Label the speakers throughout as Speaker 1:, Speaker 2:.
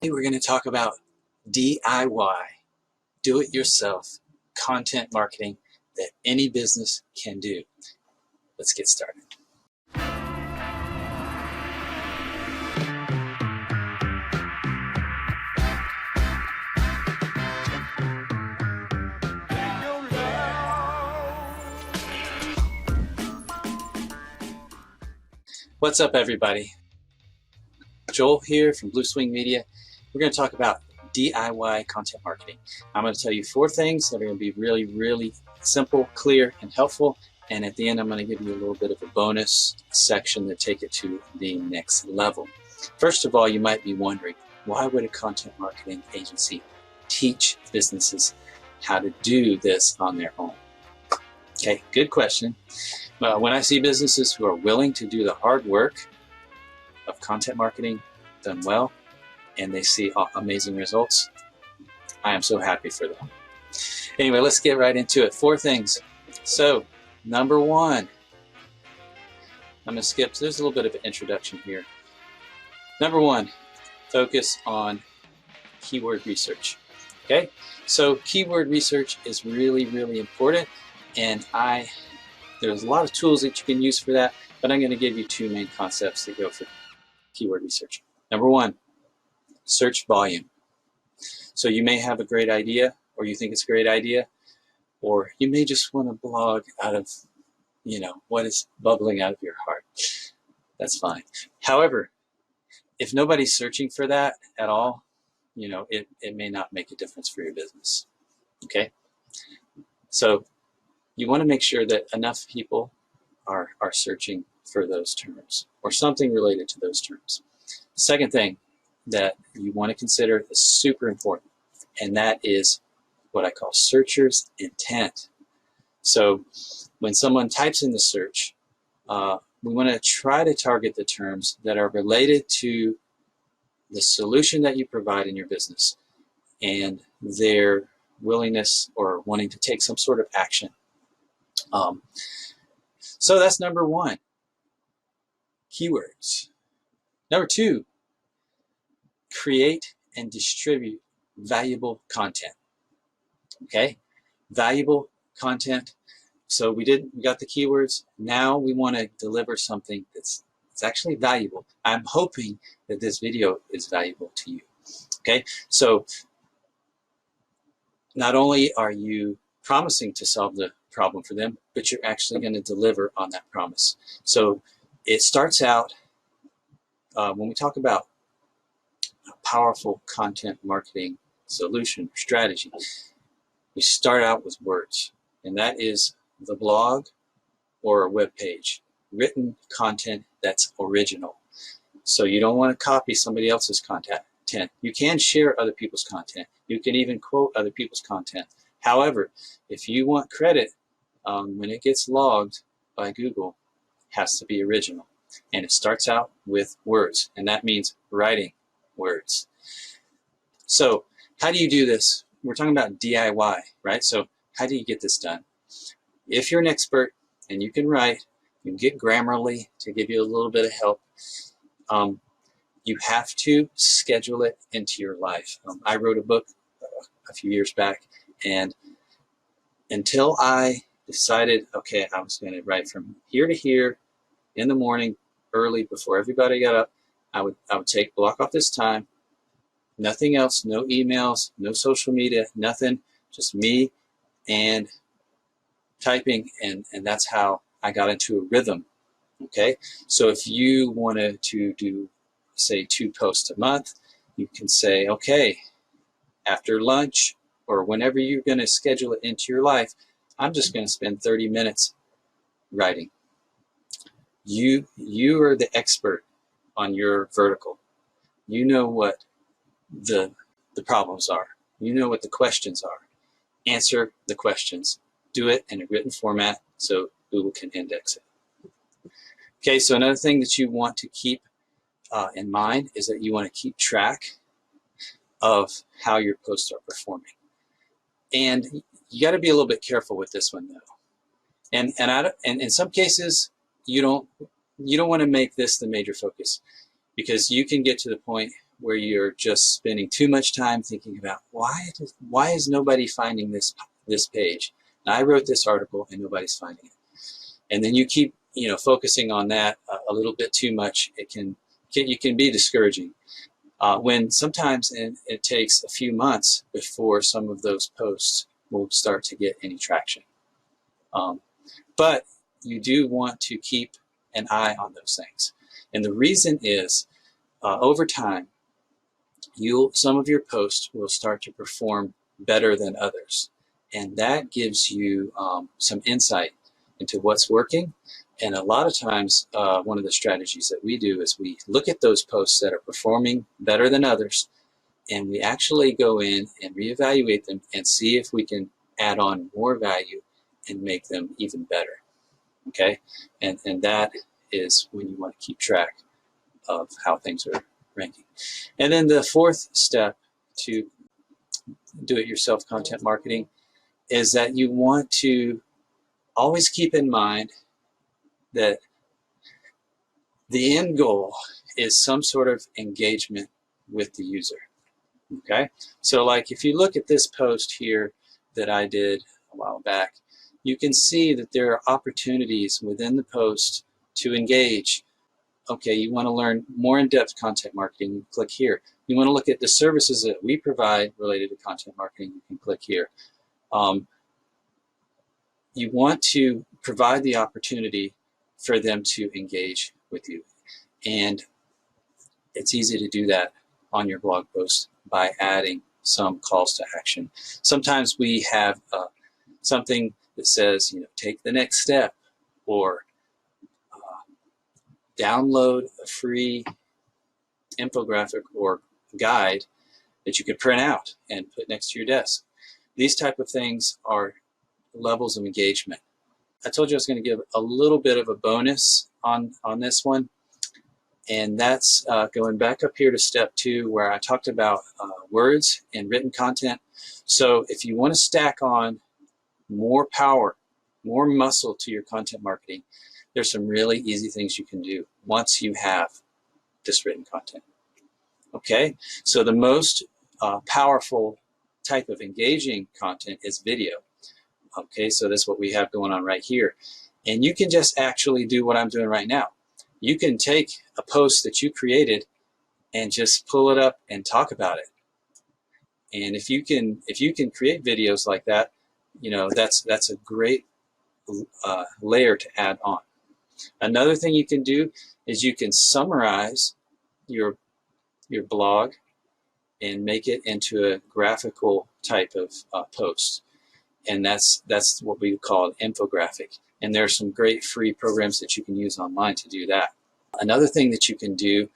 Speaker 1: Today we're going to talk about DIY, do-it-yourself content marketing that any business can do. Let's get started. What's up, everybody? Joel here from Blue Swing Media. We're going to talk about DIY content marketing. I'm going to tell you 4 things that are going to be really simple, clear, and helpful. And at the end, I'm going to give you a little bit of a bonus section to take it to the next level. First of all, you might be wondering, why would a content marketing agency teach businesses how to do this on their own? Okay, good question. Well, when I see businesses who are willing to do the hard work of content marketing done well, and they see amazing results, I am so happy for them. Anyway, let's get right into it. 4 things. So, number 1, I'm going to skip. There's a little bit of an introduction here. Number 1, focus on keyword research. Okay, so keyword research is really important, and there's a lot of tools that you can use for that, but I'm going to give you 2 main concepts that go for keyword research. Number 1, search volume. So you may have a great idea, or you think it's a great idea, or you may just want to blog out of, what is bubbling out of your heart. That's fine. However, if nobody's searching for that at all, it may not make a difference for your business. Okay? So you want to make sure that enough people are searching for those terms or something related to those terms. The second thing that you want to consider is super important, and that is what I call searcher's intent. So when someone types in the search, we want to try to target the terms that are related to the solution that you provide in your business and their willingness or wanting to take some sort of action. So that's number 1, keywords. Number 2, create and distribute valuable content. Okay, valuable content. So we got the keywords. Now we want to deliver something that's actually valuable. I'm hoping that this video is valuable to you. Okay, so not only are you promising to solve the problem for them, but you're actually going to deliver on that promise. So it starts out, when we talk about a powerful content marketing solution or strategy, we start out with words, and that is the blog or a web page, written content that's original. So you don't want to copy somebody else's content. You can share other people's content. You can even quote other people's content. However, if you want credit, when it gets logged by Google, it has to be original. And it starts out with words, and that means writing words. So how do you do this? We're talking about DIY, right? So how do you get this done? If you're an expert and you can write, you can get Grammarly to give you a little bit of help. You have to schedule it into your life. I wrote a book a few years back, and until I decided, okay, I was going to write from here to here in the morning, early, before everybody got up, I would block off this time, nothing else, no emails, no social media, nothing, just me and typing, and that's how I got into a rhythm. Okay, so if you wanted to do, say, 2 posts a month, you can say, okay, after lunch or whenever you're going to schedule it into your life, I'm just going to spend 30 minutes writing. You are the expert on your vertical. You know what the problems are. You know what the questions are. Answer the questions. Do it in a written format so Google can index it. Okay, so another thing that you want to keep in mind is that you want to keep track of how your posts are performing. And you got to be a little bit careful with this one, though. And in some cases, you don't want to make this the major focus, because you can get to the point where you're just spending too much time thinking about why is nobody finding this page? And I wrote this article and nobody's finding it. And then you keep focusing on that a little bit too much. You can be discouraging. When sometimes it takes a few months before some of those posts will start to get any traction. But you do want to keep an eye on those things. And the reason is, over time, some of your posts will start to perform better than others. And that gives you some insight into what's working. And a lot of times, one of the strategies that we do is we look at those posts that are performing better than others, and we actually go in and reevaluate them and see if we can add on more value and make them even better. Okay? And that is when you want to keep track of how things are ranking. And then the fourth step to do-it-yourself content marketing is that you want to always keep in mind that the end goal is some sort of engagement with the user. Okay? So like if you look at this post here that I did a while back, you can see that there are opportunities within the post to engage. Okay, you want to learn more in-depth content marketing, you click here. You want to look at the services that we provide related to content marketing, you can click here. You want to provide the opportunity for them to engage with you. And it's easy to do that on your blog post by adding some calls to action. Sometimes we have something that says, take the next step, or download a free infographic or guide that you can print out and put next to your desk. These type of things are levels of engagement. I told you I was going to give a little bit of a bonus on this one, and that's going back up here to step 2 where I talked about words and written content. So if you want to stack on more power, more muscle to your content marketing, there's some really easy things you can do once you have this written content. Okay, so the most powerful type of engaging content is video. Okay, so that's what we have going on right here. And you can just actually do what I'm doing right now. You can take a post that you created and just pull it up and talk about it. And if you can create videos like that, that's a great layer to add on. Another thing you can do is you can summarize your blog and make it into a graphical type of post. And that's what we call an infographic. And there are some great free programs that you can use online to do that. Another thing that you can do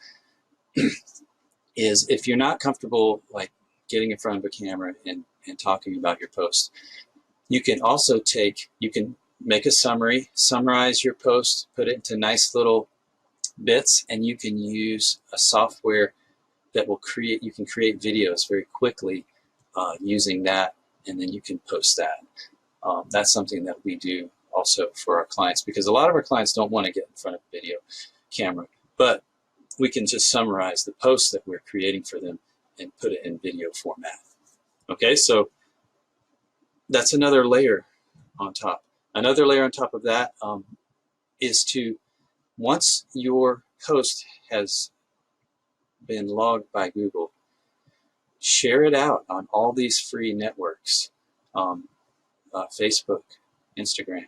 Speaker 1: is, if you're not comfortable like getting in front of a camera and talking about your post, you can also make a summary, summarize your post, put it into nice little bits, and you can use a software that you can create videos very quickly using that, and then you can post that. That's something that we do also for our clients, because a lot of our clients don't want to get in front of a video camera, but we can just summarize the posts that we're creating for them and put it in video format. Okay, so that's another layer on top. Another layer on top of that is to, once your post has been logged by Google, share it out on all these free networks, Facebook, Instagram,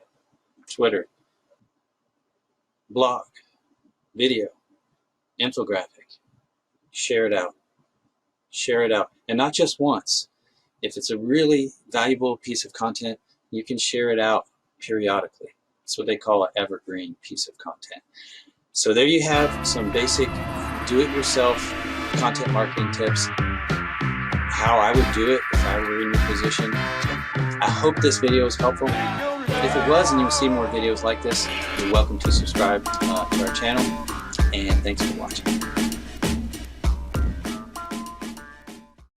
Speaker 1: Twitter, blog, video, infographic. Share it out. Share it out. And not just once. If it's a really valuable piece of content, you can share it out periodically. It's what they call an evergreen piece of content. So there you have some basic do-it-yourself content marketing tips, how I would do it if I were in your position. I hope this video was helpful. If it was and you will see more videos like this, you're welcome to subscribe to our channel, and thanks for watching.